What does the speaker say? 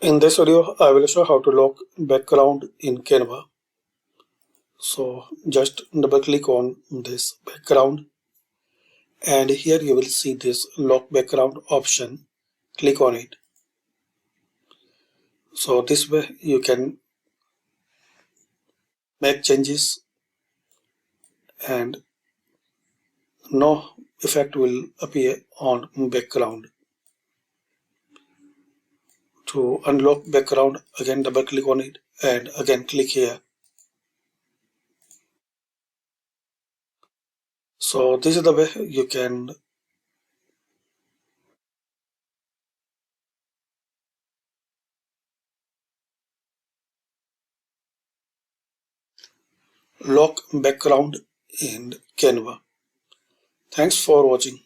In this video, I will show how to lock background in Canva. So just double click on this background and here you will see this lock background option. Click on it. So this way you can make changes and no effect will appear on background. To unlock background, again double click on it and again click here. So this is the way you can lock background in Canva. Thanks for watching.